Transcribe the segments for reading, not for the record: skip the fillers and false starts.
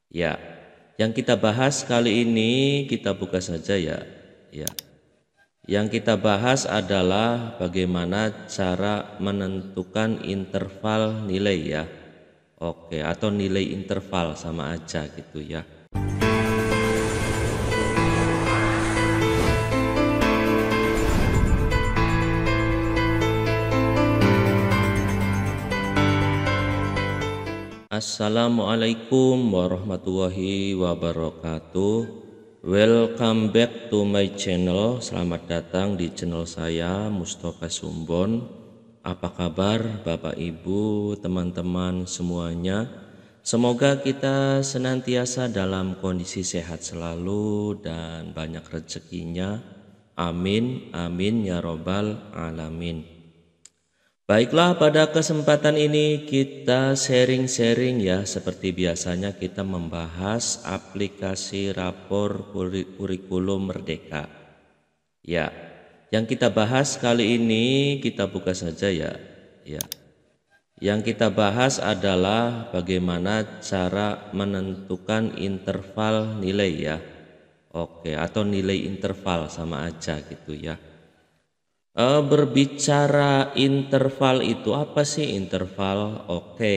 Ya, yang kita bahas kali ini kita buka saja ya. Ya. Yang kita bahas adalah bagaimana cara menentukan interval nilai ya. Oke, atau nilai interval sama aja gitu ya. Assalamualaikum warahmatullahi wabarakatuh. Welcome back to my channel. Selamat datang di channel saya, Mustafa Sumbon. Apa kabar Bapak Ibu, teman-teman semuanya? Semoga kita senantiasa dalam kondisi sehat selalu dan banyak rezekinya. Amin, amin ya robbal alamin. Baiklah, pada kesempatan ini kita sharing-sharing ya. Seperti biasanya kita membahas aplikasi rapor kurikulum Merdeka. Ya, yang kita bahas kali ini kita buka saja ya. Ya. Yang kita bahas adalah bagaimana cara menentukan interval nilai ya. Oke, atau nilai interval sama aja gitu ya. Berbicara interval itu apa sih interval? Oke,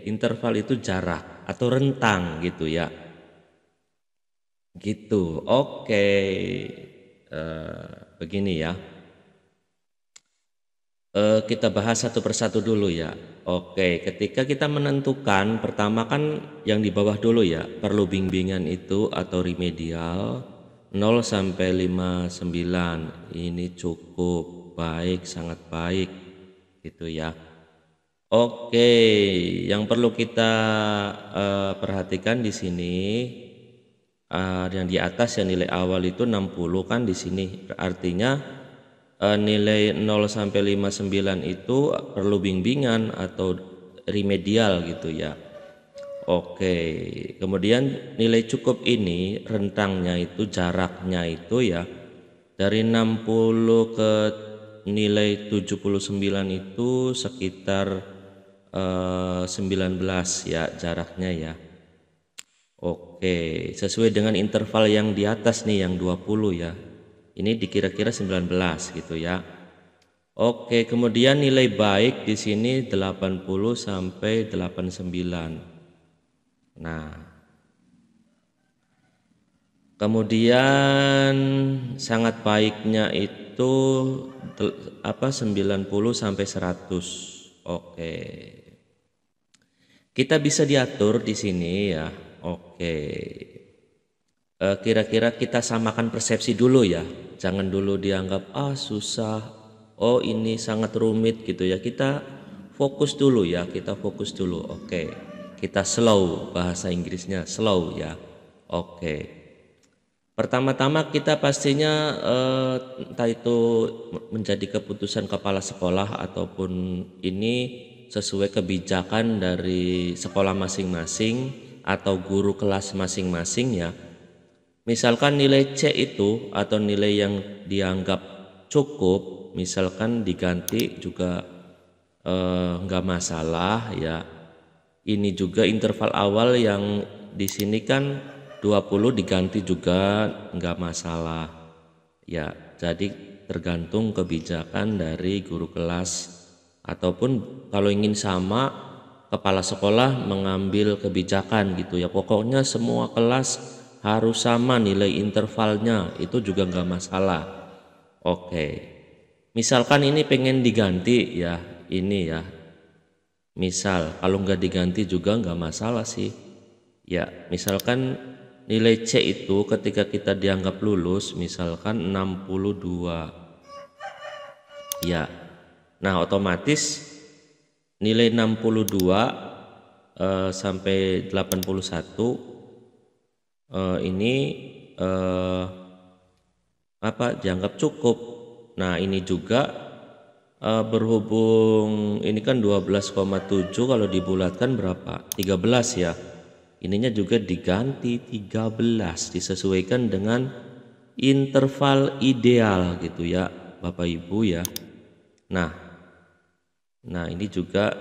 interval itu jarak atau rentang gitu ya. Gitu. Oke. Begini ya. Kita bahas satu persatu dulu ya. Oke, ketika kita menentukan pertama kan yang di bawah dulu ya, perlu bimbingan itu atau remedial 0 sampai 59. Ini cukup baik, sangat baik gitu ya. Oke, yang perlu kita perhatikan di sini yang di atas ya nilai awal itu 60 kan di sini. Artinya nilai 0 sampai 59 itu perlu bimbingan atau remedial gitu ya. Oke, kemudian nilai cukup ini rentangnya itu jaraknya itu ya dari 60 ke nilai 79 itu sekitar 19 ya jaraknya ya. Oke, sesuai dengan interval yang di atas nih yang 20 ya. Ini dikira-kira 19 gitu ya. Oke, kemudian nilai baik di sini 80 sampai 89. Nah, kemudian sangat baiknya itu 90 sampai 100. Oke. Kita bisa diatur di sini ya. Oke. Kira-kira kita samakan persepsi dulu ya. Jangan dulu dianggap susah. Oh, ini sangat rumit gitu ya. Kita fokus dulu ya, kita fokus dulu. Oke. Kita slow, bahasa Inggrisnya slow ya. Oke. Pertama-tama kita pastinya entah itu menjadi keputusan kepala sekolah ataupun ini sesuai kebijakan dari sekolah masing-masing atau guru kelas masing-masing ya. Misalkan nilai C itu atau nilai yang dianggap cukup misalkan diganti juga nggak masalah ya. Ini juga interval awal yang di sini kan 20 diganti juga nggak masalah ya. Jadi tergantung kebijakan dari guru kelas ataupun kalau ingin sama kepala sekolah mengambil kebijakan gitu ya. Pokoknya semua kelas harus sama nilai intervalnya, itu juga nggak masalah. Oke, misalkan ini pengen diganti ya, ini ya. Misal kalau nggak diganti juga nggak masalah sih. Ya, misalkan nilai C itu ketika kita dianggap lulus misalkan 62. Ya. Nah, otomatis nilai 62 sampai 81 ini dianggap cukup. Nah, ini juga berhubung ini kan 12,7 kalau dibulatkan berapa? 13 ya. Ininya juga diganti 13 disesuaikan dengan interval ideal gitu ya, Bapak Ibu ya. Nah, ini juga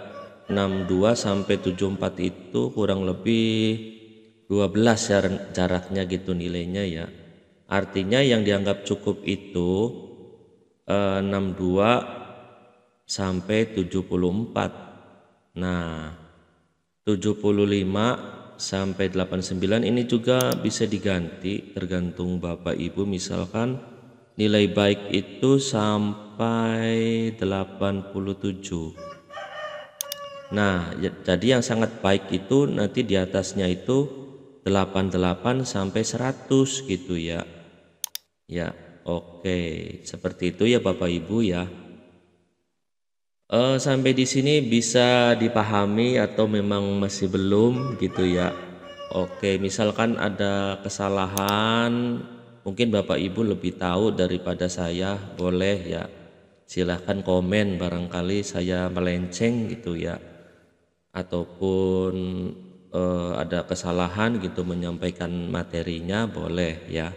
62 sampai 74 itu kurang lebih 12 jaraknya gitu nilainya ya. Artinya yang dianggap cukup itu 62 sampai 74. Nah, 75 sampai 89 ini juga bisa diganti tergantung Bapak Ibu. Misalkan nilai baik itu sampai 87. Nah, jadi yang sangat baik itu nanti di atasnya itu 88 sampai 100 gitu ya. Ya, oke. Seperti itu ya Bapak Ibu ya. Sampai di sini bisa dipahami atau memang masih belum gitu ya. Oke, misalkan ada kesalahan, mungkin Bapak Ibu lebih tahu daripada saya, boleh ya. Silahkan komen, barangkali saya melenceng gitu ya. Ataupun ada kesalahan gitu menyampaikan materinya, boleh ya.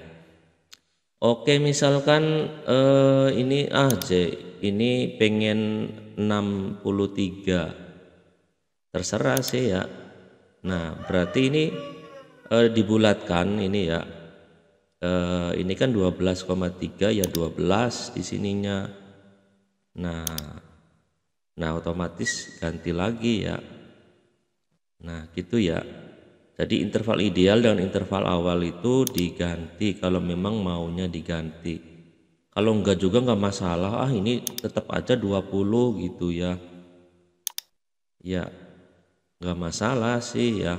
Oke, misalkan ini ini pengen 63, terserah sih ya. Nah, berarti ini dibulatkan ini ya. Ini kan 12,3 ya 12 di sininya. Nah otomatis ganti lagi ya. Nah gitu ya. Jadi interval ideal dan interval awal itu diganti kalau memang maunya diganti. Kalau enggak juga enggak masalah, ini tetap aja 20 gitu ya. Ya, enggak masalah sih ya.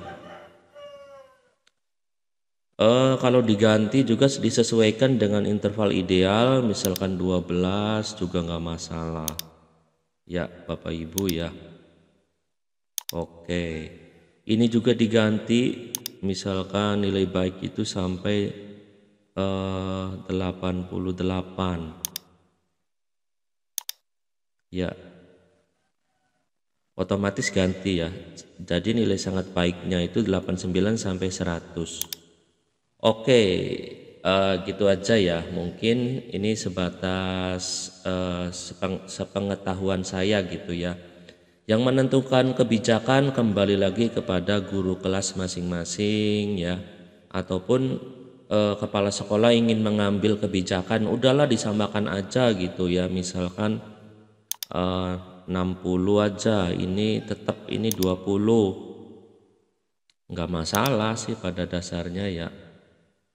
Kalau diganti juga disesuaikan dengan interval ideal, misalkan 12 juga enggak masalah. Ya, Bapak Ibu ya. Oke. Ini juga diganti, misalkan nilai baik itu sampai 88 ya, otomatis ganti ya. Jadi nilai sangat baiknya itu 89 sampai 100. Oke, gitu aja ya. Mungkin ini sebatas sepengetahuan saya gitu ya. Yang menentukan kebijakan kembali lagi kepada guru kelas masing-masing ya, ataupun kepala sekolah ingin mengambil kebijakan, udahlah disamakan aja gitu ya. Misalkan 60 aja, ini tetap ini 20, nggak masalah sih pada dasarnya ya.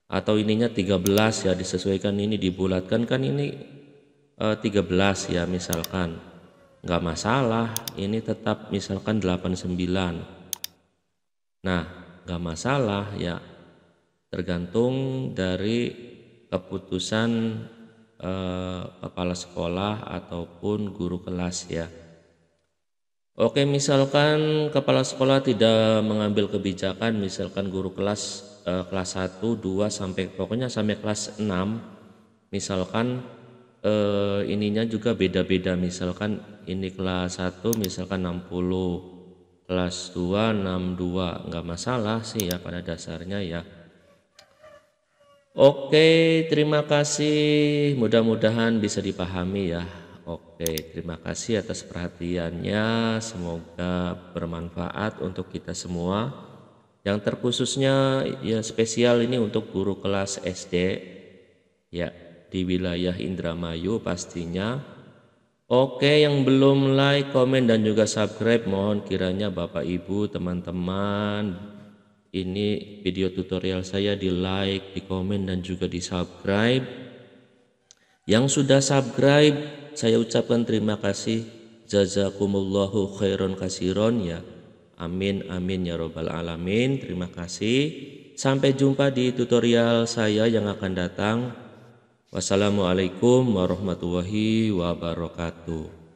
Atau ininya 13 ya, disesuaikan, ini dibulatkan kan ini 13 ya misalkan, nggak masalah. Ini tetap misalkan 89, nah nggak masalah ya, tergantung dari keputusan kepala sekolah ataupun guru kelas ya. Oke, misalkan kepala sekolah tidak mengambil kebijakan, misalkan guru kelas kelas 1, 2 sampai pokoknya sampai kelas 6, misalkan ininya juga beda-beda. Misalkan ini kelas 1 misalkan 60, kelas 2 62, nggak masalah sih ya pada dasarnya ya. Oke, terima kasih, mudah-mudahan bisa dipahami ya. Oke, terima kasih atas perhatiannya, semoga bermanfaat untuk kita semua. Yang terkhususnya ya spesial ini untuk guru kelas SD ya, di wilayah Indramayu pastinya. Oke, yang belum like, komen dan juga subscribe, mohon kiranya Bapak Ibu, teman-teman, ini video tutorial saya di like, di komen dan juga di subscribe. Yang sudah subscribe saya ucapkan terima kasih, jazakumullahu khairan kasiron ya. Amin amin ya robbal alamin. Terima kasih. Sampai jumpa di tutorial saya yang akan datang. Wassalamualaikum warahmatullahi wabarakatuh.